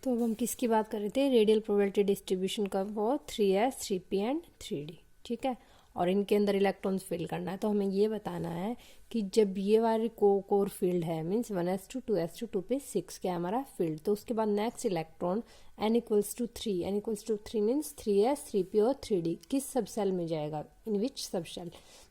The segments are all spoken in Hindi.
तो अब हम किसकी बात कर रहे थे, रेडियल प्रोबेबिलिटी डिस्ट्रीब्यूशन का, वो 3s 3p एंड 3d, ठीक है। और इनके अंदर इलेक्ट्रॉन्स फिल करना है। तो हमें ये बताना है कि जब ये वाली कोर फील्ड है, मीन्स 1s2 2s2 2p 6 क्या है हमारा फील्ड, तो उसके बाद next electron n equals to 3 means 3s 3p और 3d किस सब सेल में जाएगा, इन विच सब शेल,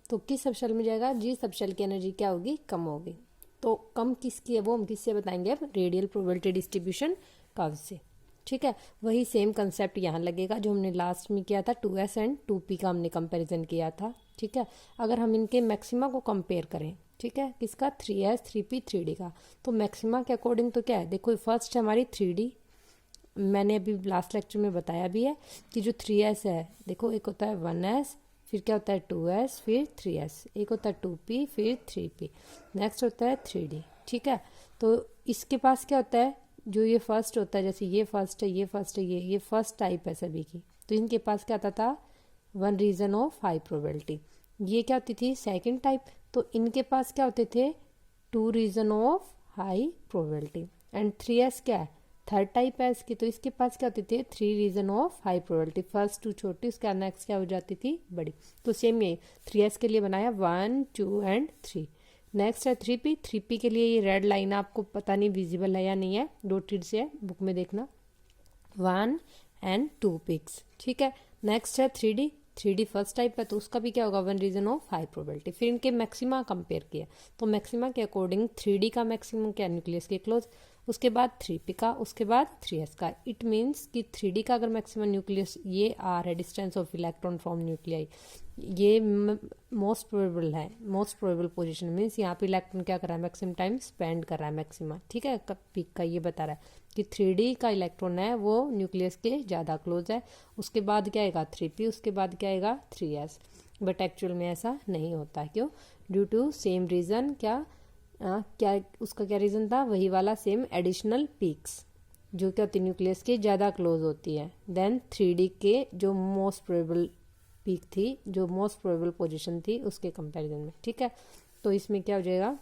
तो किस सब शेल में जाएगा, जी सब शेल की एनर्जी क्या होगी, कम होगी। तो कम किसकी है वो हम किससे बताएंगे, अब रेडियल प्रोबेबिलिटी डिस्ट्रीब्यूशन कर्व से, ठीक है। वही सेम कंसेप्ट यहाँ लगेगा जो हमने लास्ट में किया था, 2s एंड 2p का हमने कंपैरिजन किया था, ठीक है। अगर हम इनके मैक्सिमा को कंपेयर करें, ठीक है, किसका, 3s 3p 3d का, तो मैक्सिमा के अकॉर्डिंग तो क्या है, देखो फर्स्ट है हमारी 3d, मैंने अभी लास्ट लेक्चर में बताया भी है कि जो 3s है, देखो एक होता है 1s, फिर क्या होता है 2s, फिर 3s, एक होता है 2p, फिर 3p, नेक्स्ट होता है 3d, ठीक है। तो इसके पास क्या होता है, जो ये फर्स्ट होता है, जैसे ये फर्स्ट है, ये फर्स्ट है, ये फर्स्ट टाइप है सभी की, तो इनके पास क्या आता था, 1 रीजन ऑफ हाई प्रोबेबिलिटी। ये क्या होती थी, सेकंड टाइप, तो इनके पास क्या होते थे, 2 region of high probability. And 3s क्या है, थर्ड टाइप है इसकी, तो इसके पास क्या होते थे, 3 region of high probability, first 2 छोटी, उसके नेक्स्ट क्या हो जाती थी, बड़ी। तो सेम ये 3s के लिए बनाया 1 2 एंड 3। नेक्स्ट है 3p के लिए ये रेड लाइन आपको पता नहीं विजिबल है या नहीं है, डॉटेड से है, बुक में देखना, 1 एंड 2 पिक्स, ठीक है। नेक्स्ट है 3d फर्स्ट टाइप है, तो उसका भी क्या होगा, 1 रीजन ऑफ हाई प्रोबेबिलिटी। फिर इनके मैक्सिमा कंपेयर किया, तो मैक्सिमा के अकॉर्डिंग 3d का मैक्सिमम क्या, न्यूक्लियस के क्लोज, उसके बाद 3p का, उसके बाद 3s का। इट मीन्स कि 3d का अगर मैक्सिमम न्यूक्लियस ये r है, distance of electron from nuclei, ये मोस्ट प्रोबेबल है, मोस्ट प्रोबेबल पोजीशन, मीन्स यहाँ पे इलेक्ट्रॉन क्या कर रहा है, मैक्सिमम टाइम स्पेंड कर रहा है मैक्सिमा, ठीक है। पीक का ये बता रहा है कि 3d का इलेक्ट्रॉन है वो न्यूक्लियस के ज़्यादा क्लोज है, उसके बाद क्या आएगा 3p, उसके बाद क्या आएगा 3s। बट एक्चुअल में ऐसा नहीं होता, क्यों, ड्यू टू सेम रीज़न, क्या उसका क्या रीज़न था, वही वाला सेम एडिशनल पीक्स जो क्या होती है न्यूक्लियस के ज़्यादा क्लोज होती है देन 3d के जो मोस्ट प्रोबेबल पीक थी, जो मोस्ट प्रोबेबल पोजीशन थी उसके कंपैरिजन में, ठीक है। तो इसमें क्या हो जाएगा,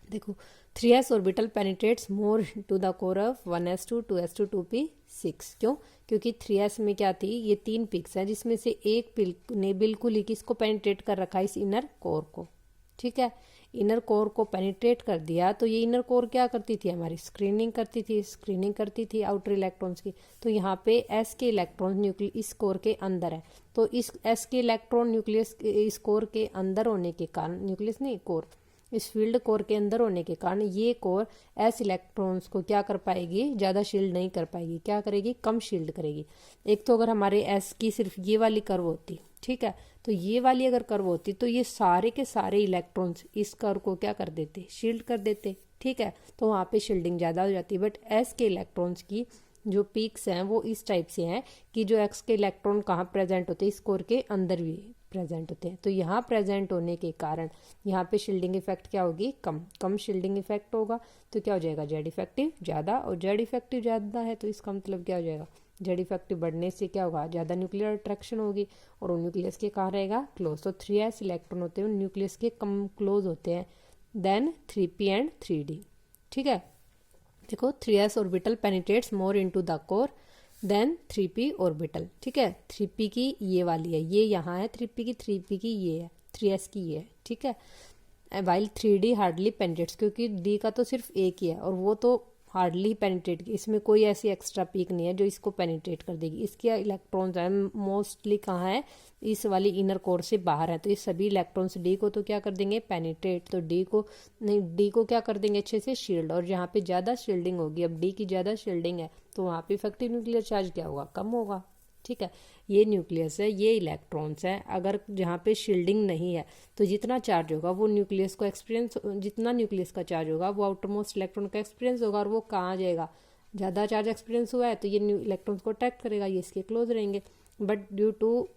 देखो 3s orbital penetrates more to the core of 1s2 2s2 2p 6, क्यों, क्योंकि 3s में क्या थी, ये 3 पिक्स हैं जिसमें से एक पिक ने बिल्कुल ही किसको पेनिट्रेट कर रखा है, इस इनर कोर को, ठीक है। इनर कोर को पेनिट्रेट कर दिया, तो ये इनर कोर क्या करती थी, हमारी स्क्रीनिंग करती थी आउटर इलेक्ट्रॉन्स की। तो यहाँ पे s के इलेक्ट्रॉन न्यूक्लियस इस कोर के अंदर है, तो इस s के इलेक्ट्रॉन न्यूक्लियस इस कोर के अंदर होने के कारण, न्यूक्लियस नहीं कोर, इस फील्ड कोर के अंदर होने के कारण ये कोर s इलेक्ट्रॉन्स को क्या कर पाएगी, ज़्यादा शील्ड नहीं कर पाएगी, क्या करेगी, कम शील्ड करेगी। एक तो अगर हमारे s की सिर्फ ये वाली कर्व होती, ठीक है, तो ये वाली अगर कर्व होती तो ये सारे के सारे इलेक्ट्रॉन्स इस कर्व को क्या कर देते, शील्ड कर देते, ठीक है। तो वहाँ पे शील्डिंग ज़्यादा हो जाती है। बट s के इलेक्ट्रॉन्स की जो पीक्स हैं वो इस टाइप से हैं कि जो x के इलेक्ट्रॉन कहाँ प्रेजेंट होते हैं, इस कोर के अंदर भी प्रेजेंट होते हैं। तो यहाँ प्रेजेंट होने के कारण यहाँ पे शील्डिंग इफेक्ट क्या होगी, कम शील्डिंग इफेक्ट होगा। तो क्या हो जाएगा, जेड इफेक्टिव ज़्यादा, और जेड इफेक्टिव ज़्यादा है तो इसका मतलब क्या हो जाएगा, जेड इफेक्टिव बढ़ने से क्या होगा, ज़्यादा न्यूक्लियर अट्रैक्शन होगी, और वो न्यूक्लियस के कहाँ रहेगा, क्लोज। तो 3s इलेक्ट्रॉन होते हैं न्यूक्लियस के कम क्लोज होते हैं देन 3p एंड 3d, ठीक है। देखो 3s orbital penetrates more into the core then 3p orbital, ठीक है। 3p की ये वाली है, ये यहाँ है 3p की ये है, 3s की ये है, ठीक है। वाइल 3d हार्डली पेनिट्रेट्स, क्योंकि d का तो सिर्फ एक ही है और वो तो हार्डली पेनिट्रेट, इसमें कोई ऐसी एक्स्ट्रा पीक नहीं है जो इसको पेनिट्रेट कर देगी। इसके इलेक्ट्रॉन्स हैं मोस्टली कहाँ है, इस वाली इनर कोर से बाहर है, तो ये सभी इलेक्ट्रॉन्स डी को तो क्या कर देंगे, पेनिट्रेट, तो डी को नहीं, डी को क्या कर देंगे अच्छे से, शील्ड। और जहाँ पे ज़्यादा शील्डिंग होगी, अब डी की ज़्यादा शील्डिंग है तो वहाँ पे इफेक्टिव न्यूक्लियर चार्ज क्या होगा, कम होगा, ठीक है। ये न्यूक्लियस है, ये इलेक्ट्रॉन्स हैं। अगर जहाँ पे शील्डिंग नहीं है तो जितना चार्ज होगा वो न्यूक्लियस को एक्सपीरियंस, जितना न्यूक्लियस का चार्ज होगा वो आउटरमोस्ट इलेक्ट्रॉन का एक्सपीरियंस होगा, और वो कहाँ जाएगा, ज़्यादा चार्ज एक्सपीरियंस हुआ है तो ये न्यू इलेक्ट्रॉन्स को अट्रैक्ट करेगा, ये इसके क्लोज रहेंगे। But due to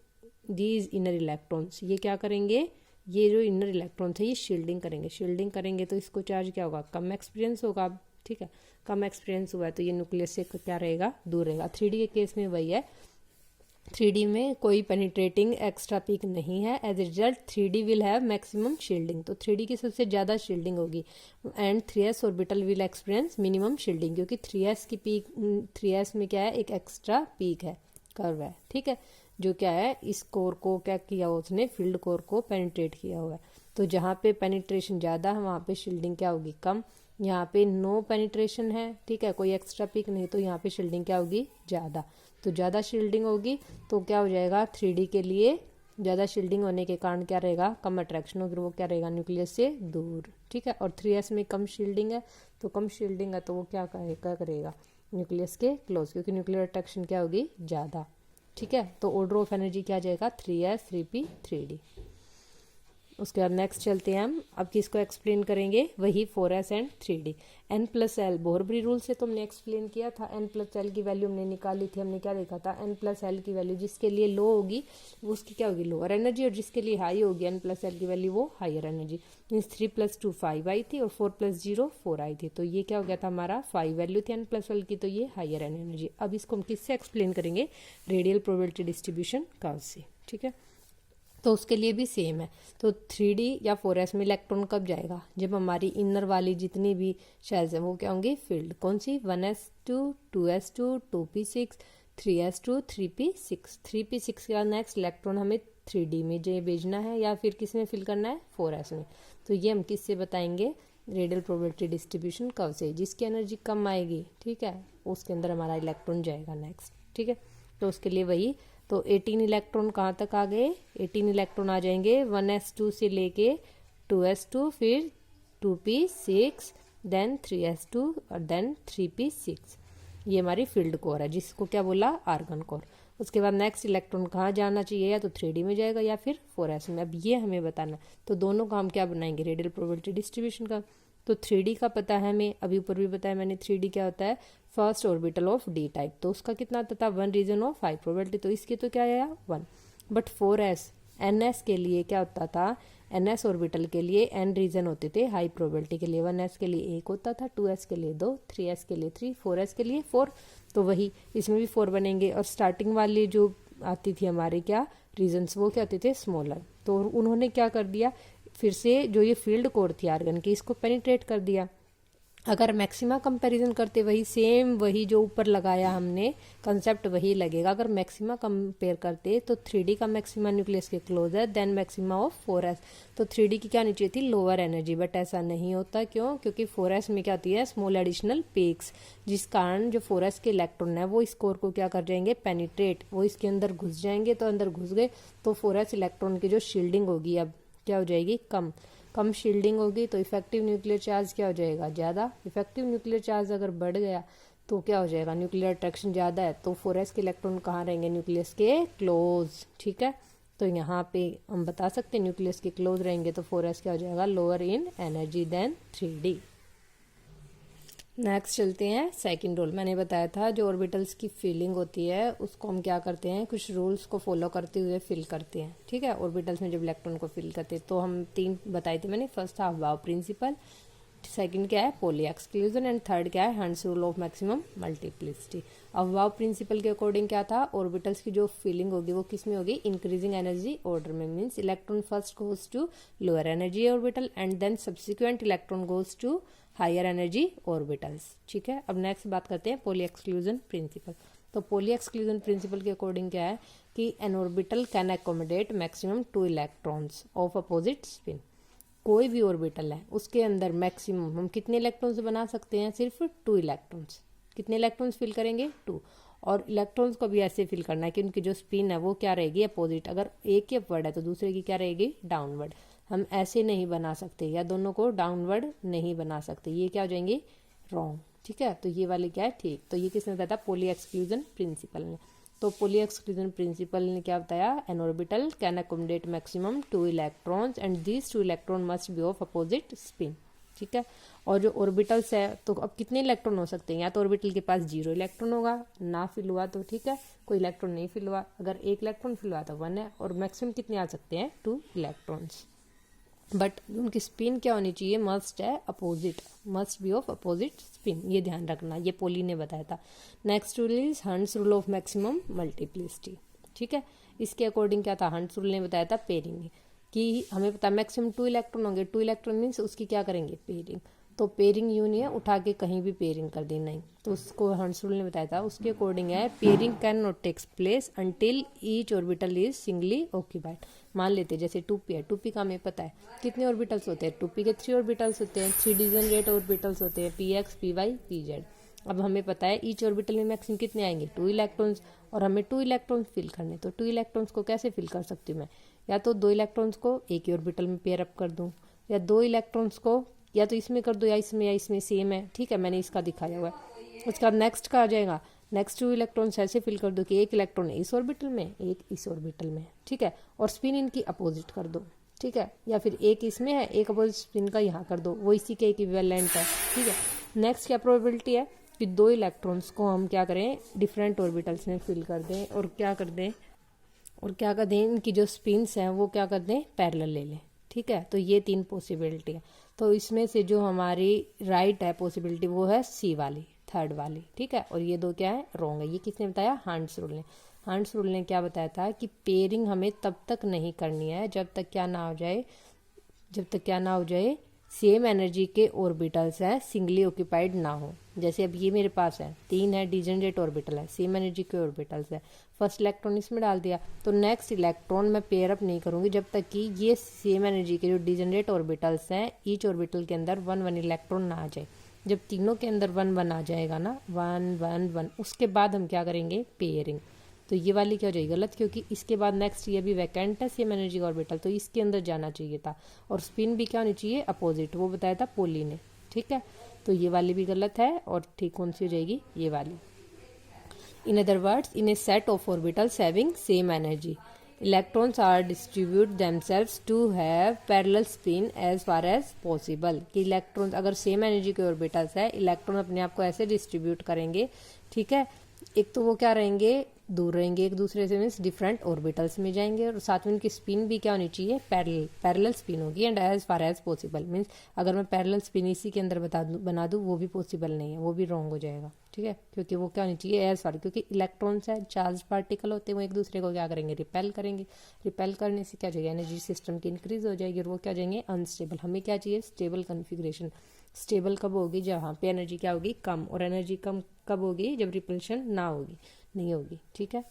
these inner electrons ये क्या करेंगे, ये जो इनर इलेक्ट्रॉन्स है ये शील्डिंग करेंगे तो इसको चार्ज क्या होगा, कम एक्सपीरियंस होगा, ठीक है। कम एक्सपीरियंस हुआ है तो ये न्यूक्लियस से क्या रहेगा, दूर रहेगा। 3D के केस में वही है, 3D में कोई पेनिट्रेटिंग एक्स्ट्रा पीक नहीं है। As a result 3D will have maximum shielding, तो 3D की सबसे ज़्यादा शील्डिंग होगी। And 3s orbital will experience minimum shielding, क्योंकि 3s की पीक 3s में क्या है, एक एक्स्ट्रा पीक है, कर्व है, ठीक है, जो क्या है, इस कोर को क्या किया उसने, फील्ड कोर को पेनिट्रेट किया हुआ है। तो जहाँ पे पेनिट्रेशन ज़्यादा है वहाँ पे शील्डिंग क्या होगी, कम। यहाँ पे नो पेनिट्रेशन है, ठीक है, कोई एक्स्ट्रा पीक नहीं, तो यहाँ पे शील्डिंग क्या होगी, ज़्यादा। तो ज़्यादा शील्डिंग होगी तो क्या हो जाएगा, 3D के लिए ज़्यादा शील्डिंग होने के कारण क्या रहेगा, कम अट्रैक्शन होगी, वो क्या रहेगा, न्यूक्लियस से दूर, ठीक है। और 3s में कम शील्डिंग है, तो कम शील्डिंग है तो वो क्या करेगा, न्यूक्लियस के क्लोज, क्योंकि न्यूक्लियर अट्रैक्शन क्या होगी, ज़्यादा, ठीक है। तो ऑर्डर ऑफ एनर्जी क्या आ जाएगा, 3s 3p 3d। उसके बाद नेक्स्ट चलते हैं हम, अब किसको एक्सप्लेन करेंगे, वही 4s and 3d। n+l बोरबरी rule से तो हमने एक्सप्लेन किया था, n+l की वैल्यू हमने निकाली थी, हमने क्या देखा था, n+l की वैल्यू जिसके लिए लो होगी उसकी क्या होगी, लोअर एनर्जी, और जिसके लिए हाई होगी n+l की वैल्यू वो हायर एनर्जी। मीन्स 3 + 2 5 आई थी और 4 + 0 4 आई थी, तो ये क्या हो गया था हमारा 5 वैल्यू थी n+l की, तो ये हायर एनर्जी। अब इसको हम किससे एक्सप्लेन करेंगे, रेडियल प्रोबेबिलिटी डिस्ट्रीब्यूशन कर्व से, ठीक है। तो उसके लिए भी सेम है। तो 3D या 4s में इलेक्ट्रॉन कब जाएगा, जब हमारी इनर वाली जितनी भी शेल्स हैं वो क्या होंगी, फील्ड, कौन सी, 1s2 2s2 2p6 3s2 3p6। 3p6 के बाद नेक्स्ट इलेक्ट्रॉन हमें 3D में जो भेजना है या फिर किस में फिल करना है, 4s में। तो ये हम किससे बताएंगे, रेडियल प्रोबेबिलिटी डिस्ट्रीब्यूशन कर्व से। जिसकी एनर्जी कम आएगी, ठीक है, उसके अंदर हमारा इलेक्ट्रॉन जाएगा नेक्स्ट, ठीक है। तो उसके लिए वही, तो 18 इलेक्ट्रॉन कहाँ तक आ गए, 18 इलेक्ट्रॉन आ जाएंगे 1s2 से लेके 2s2, फिर 2p6, देन 3s2 और देन 3p6। ये हमारी फील्ड कोर है, जिसको क्या बोला, आर्गन कोर। उसके बाद नेक्स्ट इलेक्ट्रॉन कहाँ जाना चाहिए, या तो 3D में जाएगा या फिर 4s में। अब ये हमें बताना, तो दोनों का हम क्या बनाएंगे, रेडियल प्रोबेबिलिटी डिस्ट्रीब्यूशन का। तो 3D का पता है हमें, अभी ऊपर भी बताया मैंने, 3D क्या होता है, first orbital of D type, तो उसका कितना आता था, 1 रीजन ऑफ 5 प्रोबेबिलिटी, तो इसके तो क्या आया 1। बट 4s NS के लिए क्या होता था, NS ऑर्बिटल के लिए n रीजन होते थे हाई प्रोबेबिलिटी के लिए, 1s के लिए 1 होता था, 2s के लिए 2, 3s के लिए 3, 4s के लिए 4। तो वही इसमें भी 4 बनेंगे। और स्टार्टिंग वाली जो आती थी हमारे क्या रीजन्स, वो क्या होते थे, स्मॉलर। तो उन्होंने क्या कर दिया, फिर से जो ये फील्ड कोर थी आर्गन की, इसको पेनिट्रेट कर दिया। अगर मैक्सिमा कंपैरिजन करते वही सेम, वही जो ऊपर लगाया हमने कंसेप्ट वही लगेगा। अगर मैक्सिमा कंपेयर करते तो 3D का मैक्सिमा न्यूक्लियस के क्लोज है, देन मैक्सिमा ऑफ 4s। तो 3D की क्या नीचे थी, लोअर एनर्जी, बट ऐसा नहीं होता, क्यों, क्योंकि 4s में क्या होती है, स्मॉल एडिशनल पीक्स, जिस कारण जो 4s के इलेक्ट्रॉन है वो इस कोर को क्या कर जाएंगे, पेनिट्रेट, वो इसके अंदर घुस जाएंगे। तो अंदर घुस गए तो 4s इलेक्ट्रॉन की जो शील्डिंग होगी अब क्या हो जाएगी, कम शील्डिंग होगी, तो इफेक्टिव न्यूक्लियर चार्ज क्या हो जाएगा, ज़्यादा। इफेक्टिव न्यूक्लियर चार्ज अगर बढ़ गया तो क्या हो जाएगा, न्यूक्लियर अट्रैक्शन ज़्यादा है, तो 4s के इलेक्ट्रॉन कहाँ रहेंगे, न्यूक्लियस के क्लोज, ठीक है। तो यहाँ पे हम बता सकते हैं न्यूक्लियस के क्लोज रहेंगे, तो 4s क्या हो जाएगा, lower in energy than 3D। Next चलते हैं सेकंड रूल। मैंने बताया था जो ऑर्बिटल्स की फिलिंग होती है उसको हम क्या करते हैं, कुछ रूल्स को फॉलो करते हुए फिल करते हैं, ठीक है। ऑर्बिटल्स में जब इलेक्ट्रॉन को फिल करते हैं तो हम 3 बताए थे मैंने। फर्स्ट था अफबाउ प्रिंसिपल, सेकंड क्या है, पोली एक्सक्लूजन, एंड थर्ड क्या है, Hund's rule of maximum multiplicity. Aufbau principle के अकॉर्डिंग क्या था, ऑर्बिटल्स की जो फिलिंग होगी वो किस में होगी, इंक्रीजिंग एनर्जी ऑर्डर में। Means electron first goes to lower energy orbital and then subsequent electron goes to higher energy orbitals, ठीक है। अब नेक्स्ट बात करते हैं पॉली एक्सक्लूजन प्रिंसिपल। तो पॉली एक्सक्लूजन प्रिंसिपल के अकॉर्डिंग क्या है कि an orbital can accommodate maximum 2 electrons of opposite spin. कोई भी ऑर्बिटल है उसके अंदर मैक्सिमम हम कितने इलेक्ट्रॉन्स बना सकते हैं, सिर्फ 2 इलेक्ट्रॉन्स। कितने इलेक्ट्रॉन्स फिल करेंगे, 2। और इलेक्ट्रॉन्स को भी ऐसे फिल करना है कि उनकी जो स्पिन है वो क्या रहेगी, अपोजिट। अगर एक की अपवर्ड है तो दूसरे की क्या रहेगी, डाउनवर्ड। हम ऐसे नहीं बना सकते, या दोनों को डाउनवर्ड नहीं बना सकते, ये क्या हो जाएंगे, रॉन्ग, ठीक है। तो ये वाले क्या है, ठीक। तो ये किसने बताया था, पॉली एक्सक्लूजन प्रिंसिपल ने। तो पॉली एक्सक्लूजन प्रिंसिपल ने क्या बताया, N orbital can accommodate maximum 2 electrons and these 2 electron must be of opposite spin, ठीक है। और जो ऑर्बिटल्स है तो अब कितने इलेक्ट्रॉन हो सकते हैं, या तो ऑर्बिटल के पास 0 इलेक्ट्रॉन होगा, ना फिल हुआ तो ठीक है, कोई इलेक्ट्रॉन नहीं फिल हुआ। अगर 1 इलेक्ट्रॉन फिल हुआ तो 1 है, और मैक्सिमम कितने आ सकते हैं, 2 इलेक्ट्रॉन्स। बट उनकी स्पिन क्या होनी चाहिए, मस्ट है opposite, must be of opposite spin, ये ध्यान रखना, ये पोली ने बताया था। नेक्स्ट रूल इज हंस रूल ऑफ मैक्सिमम मल्टीप्लिसिटी। ठीक है। इसके अकॉर्डिंग क्या था, हंट्स रूल ने बताया था पेयरिंग कि हमें पता मैक्सिमम 2 इलेक्ट्रॉन होंगे, 2 इलेक्ट्रॉन मीन्स उसकी क्या करेंगे, पेयरिंग। तो पेयरिंग यूं नहीं है उठा के कहीं भी पेयरिंग कर दी, नहीं। तो उसको हंट्स रूल ने बताया था, उसके अकॉर्डिंग है pairing can not takes place until each orbital is singly occupied. मान लेते जैसे 2p है, 2p का हमें पता है कितने ऑर्बिटल्स होते हैं, 2p के 3 ऑर्बिटल्स होते हैं, 3 डिजनरेट ऑर्बिटल्स होते हैं, px py pz। अब हमें पता है ईच ऑर्बिटल में मैक्सिमम कितने आएंगे, 2 इलेक्ट्रॉन्स, और हमें 2 इलेक्ट्रॉन्स फिल करने। तो 2 इलेक्ट्रॉन्स को कैसे फिल कर सकती हूँ मैं, या तो 2 इलेक्ट्रॉन्स को एक ही ऑर्बिटल में पेयर अप कर दूं, या 2 इलेक्ट्रॉन्स को या तो इसमें कर दो या इसमें सेम है, ठीक है, मैंने इसका दिखाया हुआ है। उसके बाद नेक्स्ट का आ जाएगा, नेक्स्ट 2 इलेक्ट्रॉन्स ऐसे फिल कर दो कि एक इलेक्ट्रॉन इस ऑर्बिटल में, एक इस ऑर्बिटल में, ठीक है, और स्पिन इनकी अपोजिट कर दो, ठीक है, या फिर एक इसमें है, एक अपोजिट स्पिन का यहाँ कर दो, वो इसी के इक्विवेलेंट है, ठीक है। नेक्स्ट क्या प्रोबेबिलिटी है कि 2 इलेक्ट्रॉन्स को हम क्या करें, डिफरेंट ऑर्बिटल्स में फिल कर दें, और क्या कर दें इनकी जो स्पिन्स हैं वो क्या कर दें, पैरेलल ले लें, ठीक है। तो ये 3 पॉसिबिलिटी है। तो इसमें से जो हमारी राइट है पॉसिबिलिटी वो है सी वाली, थर्ड वाली, ठीक है, और ये 2 क्या है, रॉन्ग है। ये किसने बताया, हंट्स रूल ने। हंट्स रूल ने क्या बताया था कि पेयरिंग हमें तब तक नहीं करनी है जब तक क्या ना हो जाए सेम एनर्जी के ऑर्बिटल्स हैं सिंगली ऑक्यूपाइड ना हो। जैसे अब ये मेरे पास है 3 है डिजनरेट ऑर्बिटल है, सेम एनर्जी के ऑर्बिटल्स है, फर्स्ट इलेक्ट्रॉन इसमें डाल दिया, तो नेक्स्ट इलेक्ट्रॉन मैं पेयर अप नहीं करूंगी जब तक कि ये सेम एनर्जी के जो डिजनरेट ऑर्बिटल्स हैं ईच ऑर्बिटल के अंदर 1 इलेक्ट्रॉन ना आ जाए। जब तीनों के अंदर 1 आ जाएगा ना, 1 उसके बाद हम क्या करेंगे, पेयरिंग। तो ये वाली क्या हो जाएगी, गलत, क्योंकि इसके बाद नेक्स्ट ये भी वैकेंट है सेम एनर्जी का ऑर्बिटल, तो इसके अंदर जाना चाहिए था, और स्पिन भी क्या होनी चाहिए, अपोजिट, वो बताया था पोली ने, ठीक है। तो ये वाली भी गलत है, और ठीक कौन सी हो जाएगी, ये वाली। In other words, in a set of orbitals having same energy, electrons are distribute themselves to have parallel spin as far as possible। कि इलेक्ट्रॉन्स अगर सेम एनर्जी के ऑर्बिटल्स है, इलेक्ट्रॉन अपने आप को ऐसे डिस्ट्रीब्यूट करेंगे, ठीक है, एक तो वो क्या रहेंगे, दूर रहेंगे एक दूसरे से, मीन्स डिफरेंट ऑर्बिटल्स में जाएंगे, और साथ में उनकी स्पिन भी क्या होनी चाहिए, पैरेलल स्पिन होगी, and as far as possible, means अगर मैं पैरेलल स्पिन इसी के अंदर बना दूँ वो भी पॉसिबल नहीं है, वो भी रॉन्ग हो जाएगा, ठीक है, क्योंकि वो क्या होनी चाहिए, एज फार, क्योंकि इलेक्ट्रॉन्स है, चार्ज पार्टिकल होते हैं, वो एक दूसरे को क्या करेंगे, रिपेल करेंगे, रिपेल करने से क्या हो जाएगा, एनर्जी सिस्टम की इंक्रीज हो जाएगी, और वो क्या हो जाएंगे, अनस्टेबल। हमें क्या चाहिए, स्टेबल कन्फिग्रेशन। स्टेबल कब होगी, जहाँ पे एनर्जी क्या होगी, कम, और एनर्जी कम कब होगी, जब रिपल्शन ना होगी, नहीं होगी, ठीक है।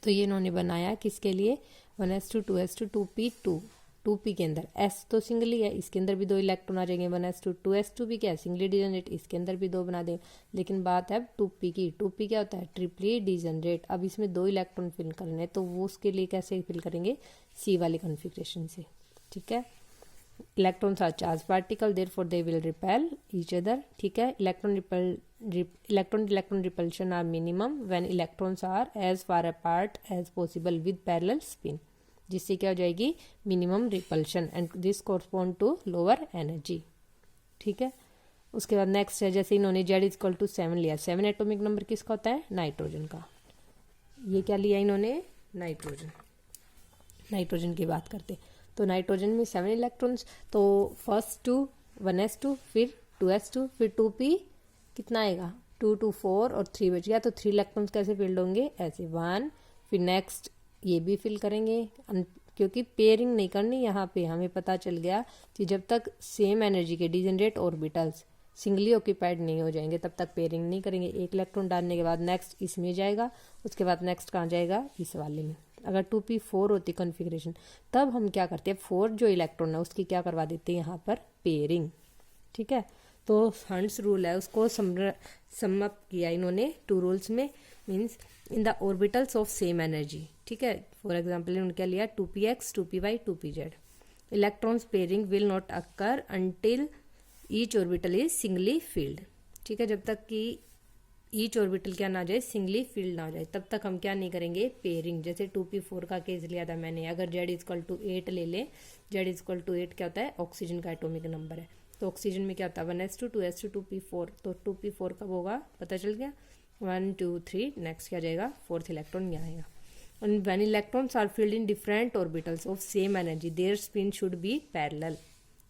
तो ये इन्होंने बनाया किसके लिए, 1s2 2s2 2p2, 2p के अंदर s तो सिंगली है, इसके अंदर भी 2 इलेक्ट्रॉन आ जाएंगे, 1s2 2s2 भी क्या है, सिंगली डिजनरेट, इसके अंदर भी 2 बना दें। लेकिन बात है 2p की, 2p क्या होता है, ट्रिपली डिजनरेट। अब इसमें 2 इलेक्ट्रॉन फिल करने, तो वो उसके लिए कैसे फिल करेंगे, सी वाली कॉन्फ़िगरेशन से, ठीक है। Electrons are charge particle, therefore they will repel each other, ठीक है। Electron repulsion are minimum when electrons are as far apart as possible with parallel spin, जिससे क्या हो जाएगी, minimum repulsion, and this correspond to lower energy, ठीक है। उसके बाद नेक्स्ट है, जैसे इन्होंने Z=7 लिया, 7 एटॉमिक नंबर किसका होता है, नाइट्रोजन का। ये क्या लिया इन्होंने, नाइट्रोजन की बात करते, तो नाइट्रोजन में 7 इलेक्ट्रॉन्स, तो फर्स्ट 2 1s2, फिर 2s2, फिर 2p कितना आएगा, 2 2 4 और 3 बच गया, तो 3 इलेक्ट्रॉन्स कैसे फिल्ड होंगे, ऐसे 1, फिर नेक्स्ट ये भी फिल करेंगे, क्योंकि पेयरिंग नहीं करनी यहाँ पे, हमें पता चल गया कि जब तक सेम एनर्जी के डिजनरेट ऑर्बिटल्स सिंगली ऑक्यूपाइड नहीं हो जाएंगे तब तक पेयरिंग नहीं करेंगे। एक इलेक्ट्रॉन डालने के बाद नेक्स्ट इसमें जाएगा, उसके बाद नेक्स्ट कहाँ जाएगा, इस वाले में। अगर 2p4 होती कॉन्फ़िगरेशन, तब हम क्या करते हैं, 4 जो इलेक्ट्रॉन है उसकी क्या करवा देते हैं यहाँ पर, पेयरिंग, ठीक है। तो हंट्स रूल है, उसको सम अप किया इन्होंने 2 रूल्स में, means in the orbitals of same energy, ठीक है। फॉर एग्जाम्पल इन्होंने क्या लिया, 2px 2py 2pz, electrons pairing will not occur until each orbital is singly field, ठीक है। जब तक कि ईच ऑर्बिटल क्या ना जाए, सिंगली फील्ड ना जाए, तब तक हम क्या नहीं करेंगे, पेयरिंग। जैसे 2p4 का केस लिया था मैंने, अगर Z=8 ले लें, Z=8 क्या होता है, ऑक्सीजन का एटॉमिक नंबर है, तो ऑक्सीजन में क्या होता है, 1s2 2s2 2p4, तो 2p4 कब होगा, पता चल गया, 1 2 3, नेक्स्ट क्या जाएगा, 4th इलेक्ट्रॉन यहाँ आएगा। And when electrons are filled in different orbitals of same energy, their spin should be parallel।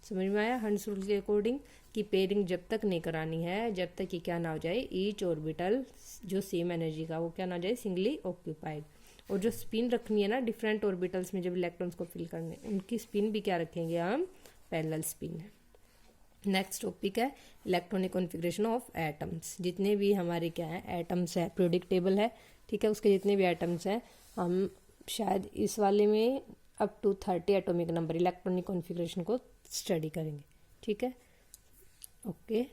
समझ में आया, हंट्स रूल के अकॉर्डिंग कि पेयरिंग जब तक नहीं करानी है जब तक कि क्या ना हो जाए, ईच ऑर्बिटल जो सेम एनर्जी का वो क्या ना हो जाए, सिंगली ऑक्यूपाइड। और जो स्पिन रखनी है ना डिफरेंट ऑर्बिटल्स में जब इलेक्ट्रॉन्स को फिल करने, उनकी स्पिन भी क्या रखेंगे हम, पैरेलल स्पिन है। नेक्स्ट टॉपिक है इलेक्ट्रॉनिक कॉन्फ़िगरेशन ऑफ एटम्स। जितने भी हमारे क्या है एटम्स है, पीरियोडिक टेबल है, ठीक है, उसके जितने भी एटम्स हैं हम शायद इस वाले में up to 30 atomic number electronic configuration को स्टडी करेंगे, ठीक है। ओके।